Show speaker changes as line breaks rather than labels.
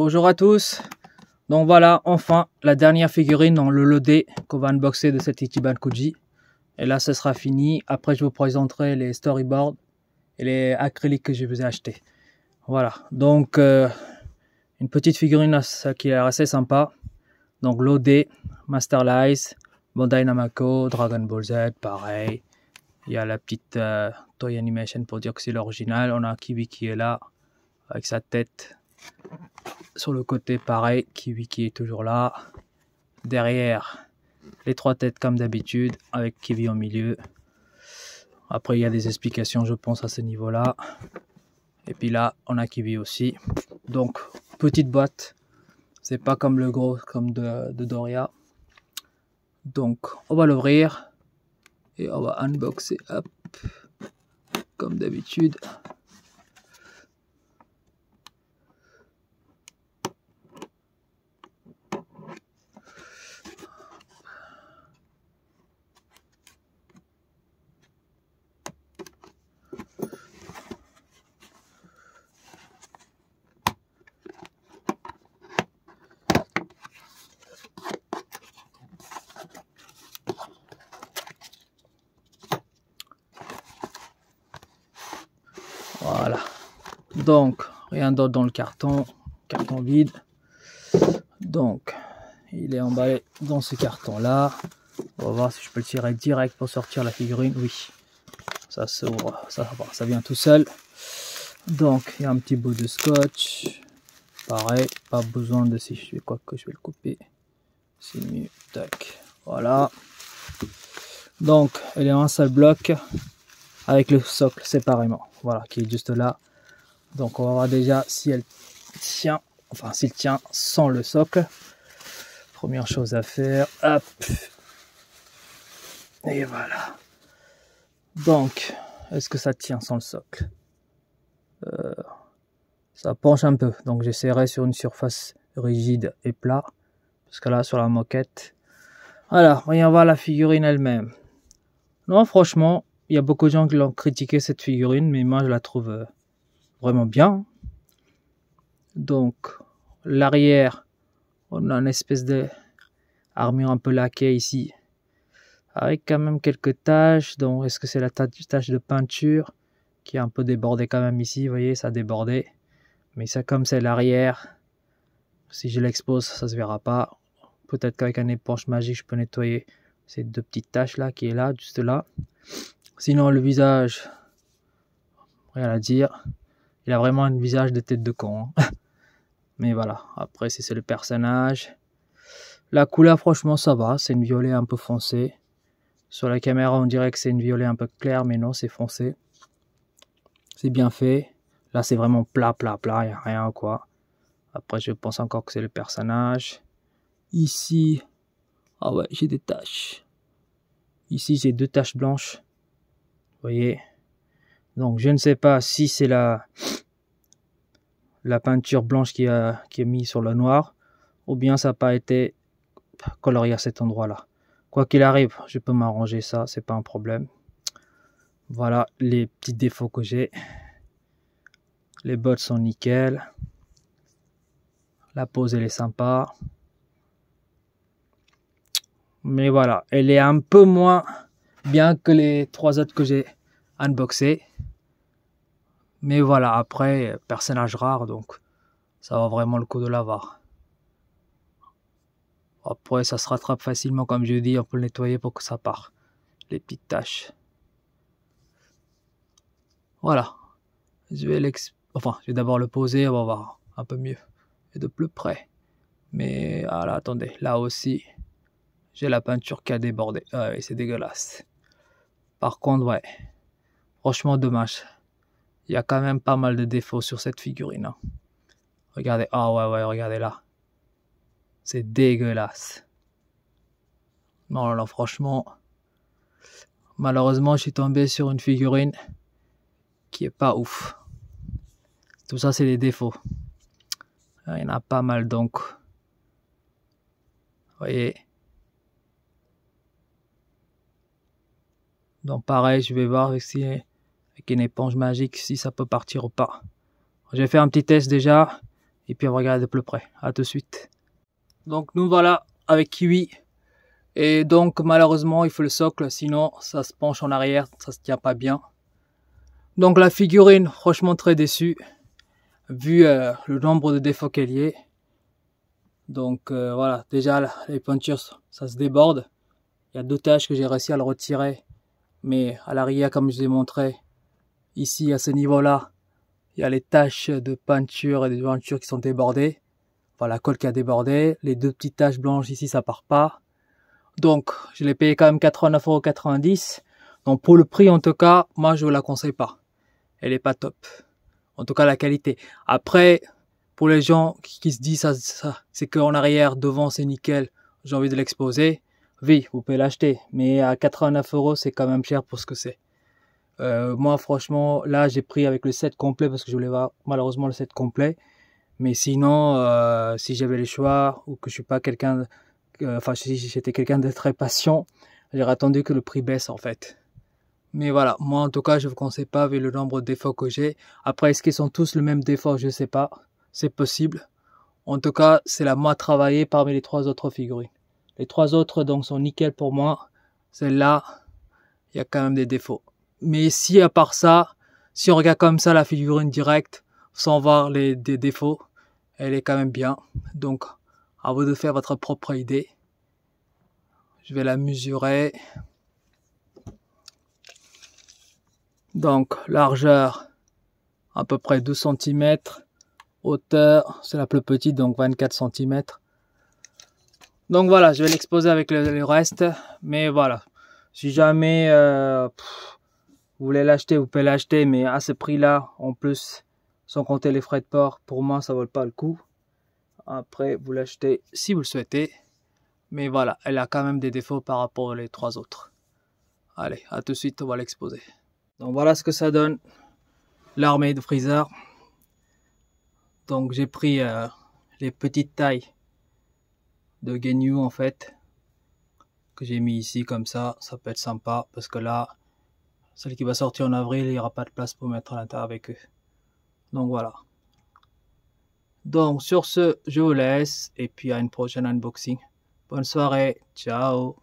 Bonjour à tous. Donc voilà, enfin la dernière figurine dans le loadé qu'on va unboxer de cette Ichiban Kuji. Et là ce sera fini. Après je vous présenterai les storyboards et les acryliques que je vous ai achetés. Voilà, donc une petite figurine qui est assez sympa. Donc loadé, Master Lies, Bandai Namco, Dragon Ball Z, pareil. Il y a la petite Toy Animation pour dire que c'est l'original. On a Kiwi qui est là avec sa tête. Sur le côté pareil, Kiwi qui est toujours là. Derrière, les trois têtes comme d'habitude, avec Kiwi au milieu. Après il y a des explications je pense à ce niveau là. Et puis là on a Kiwi aussi. Donc petite boîte. C'est pas comme le gros comme de Doria. Donc on va l'ouvrir. Et on va unboxer. Hop. Comme d'habitude. Voilà, donc rien d'autre dans le carton vide. Donc il est emballé dans ce carton là. On va voir si je peux le tirer direct pour sortir la figurine. Oui, ça s'ouvre, ça vient tout seul. Donc il y a un petit bout de scotch, pareil, pas besoin de si je fais quoi que je vais le couper, c'est mieux. Tac, voilà. Donc elle est en un seul bloc avec le socle séparément, voilà, qui est juste là. Donc on va voir déjà si elle tient, enfin s'il tient sans le socle. Première chose à faire, hop, et voilà. Donc est-ce que ça tient sans le socle? Ça penche un peu, donc j'essaierai sur une surface rigide et plat, parce que là sur la moquette, voilà, voyons voir la figurine elle-même. Non, franchement, il y a beaucoup de gens qui l'ont critiqué cette figurine, mais moi je la trouve vraiment bien. Donc l'arrière, on a une espèce de armure un peu laquée ici, avec quand même quelques taches. Donc est-ce que c'est la tache de peinture qui est un peu débordée quand même ici, vous voyez, ça a débordé. Mais ça, comme c'est l'arrière, si je l'expose ça se verra pas. Peut-être qu'avec un éponge magique je peux nettoyer ces deux petites taches là qui est là, juste là. Sinon le visage, rien à dire, il a vraiment un visage de tête de con, hein. Mais voilà, après si c'est le personnage, la couleur franchement ça va, c'est une violet un peu foncé. Sur la caméra on dirait que c'est une violet un peu claire, mais non, c'est foncé. C'est bien fait. Là c'est vraiment plat, il n'y a rien quoi. Après je pense encore que c'est le personnage. Ici, ah ouais, j'ai des taches. Ici j'ai deux taches blanches, vous voyez. Donc je ne sais pas si c'est la peinture blanche qui est mise sur le noir, ou bien ça n'a pas été colorié à cet endroit là. Quoi qu'il arrive, je peux m'arranger ça, c'est pas un problème. Voilà les petits défauts que j'ai. Les bottes sont nickel. La pose elle est sympa. Mais voilà, elle est un peu moins bien que les trois autres que j'ai unboxés. Mais voilà, après, personnage rare, donc ça va vraiment le coup de l'avoir. Après, ça se rattrape facilement, comme je dis, on peut le nettoyer pour que ça parte. Les petites taches. Voilà. Je vais d'abord le poser, on va voir un peu mieux et de plus près. Mais voilà, attendez, là aussi, j'ai la peinture qui a débordé. Ah oui, c'est dégueulasse. Par contre, ouais, franchement dommage. Il y a quand même pas mal de défauts sur cette figurine, hein. Regardez, ah ouais, regardez là. C'est dégueulasse. Non, non, franchement, malheureusement, je suis tombé sur une figurine qui est pas ouf. Tout ça, c'est des défauts. Il y en a pas mal, donc. Vous voyez. Donc pareil, je vais voir si avec une éponge magique si ça peut partir ou pas. J'ai fait un petit test déjà et puis on va regarder de plus près. À tout de suite. Donc nous voilà avec Kiwi. Et donc malheureusement il faut le socle, sinon ça se penche en arrière, ça se tient pas bien. Donc la figurine, franchement très déçu, vu le nombre de défauts qu'elle y est. Donc voilà, déjà les peintures ça se déborde. Il y a 2 taches que j'ai réussi à le retirer. Mais à l'arrière, comme je vous ai montré, ici à ce niveau-là, il y a les taches de peinture et de peinture qui sont débordées. Enfin, la colle qui a débordé. Les 2 petites taches blanches ici, ça part pas. Donc, je l'ai payé quand même 89,90 €. Donc, pour le prix, en tout cas, moi, je vous la conseille pas. Elle est pas top. En tout cas, la qualité. Après, pour les gens qui se disent ça c'est qu'en arrière, devant, c'est nickel, j'ai envie de l'exposer. Oui, vous pouvez l'acheter, mais à 89 €, c'est quand même cher pour ce que c'est. Moi, franchement, là, j'ai pris avec le set complet parce que je voulais voir malheureusement le set complet. Mais sinon, si j'avais le choix ou que je suis pas quelqu'un, enfin, si j'étais quelqu'un de très patient, j'aurais attendu que le prix baisse en fait. Mais voilà, moi en tout cas, je vous conseille pas vu le nombre de défauts que j'ai. Après, est-ce qu'ils sont tous le même défaut? Je sais pas. C'est possible. En tout cas, c'est la moins travaillée parmi les 3 autres figurines. Les 3 autres donc sont nickel pour moi. Celle-là, il y a quand même des défauts. Mais si à part ça, si on regarde comme ça la figurine directe, sans voir des défauts, elle est quand même bien. Donc, à vous de faire votre propre idée. Je vais la mesurer. Donc, largeur, à peu près 12 cm. Hauteur, c'est la plus petite, donc 24 cm. Donc voilà, je vais l'exposer avec le reste. Mais voilà, si jamais vous voulez l'acheter, vous pouvez l'acheter. Mais à ce prix-là, en plus, sans compter les frais de port, pour moi, ça ne vaut pas le coup. Après, vous l'achetez si vous le souhaitez. Mais voilà, elle a quand même des défauts par rapport aux 3 autres. Allez, à tout de suite, on va l'exposer. Donc voilà ce que ça donne, l'armée de Freezer. Donc j'ai pris les petites tailles de Ginyu en fait, que j'ai mis ici comme ça peut être sympa, parce que là, celle qui va sortir en avril, il n'y aura pas de place pour mettre à l'intérieur avec eux. Donc voilà. Donc sur ce, je vous laisse, et puis à une prochaine unboxing. Bonne soirée, ciao.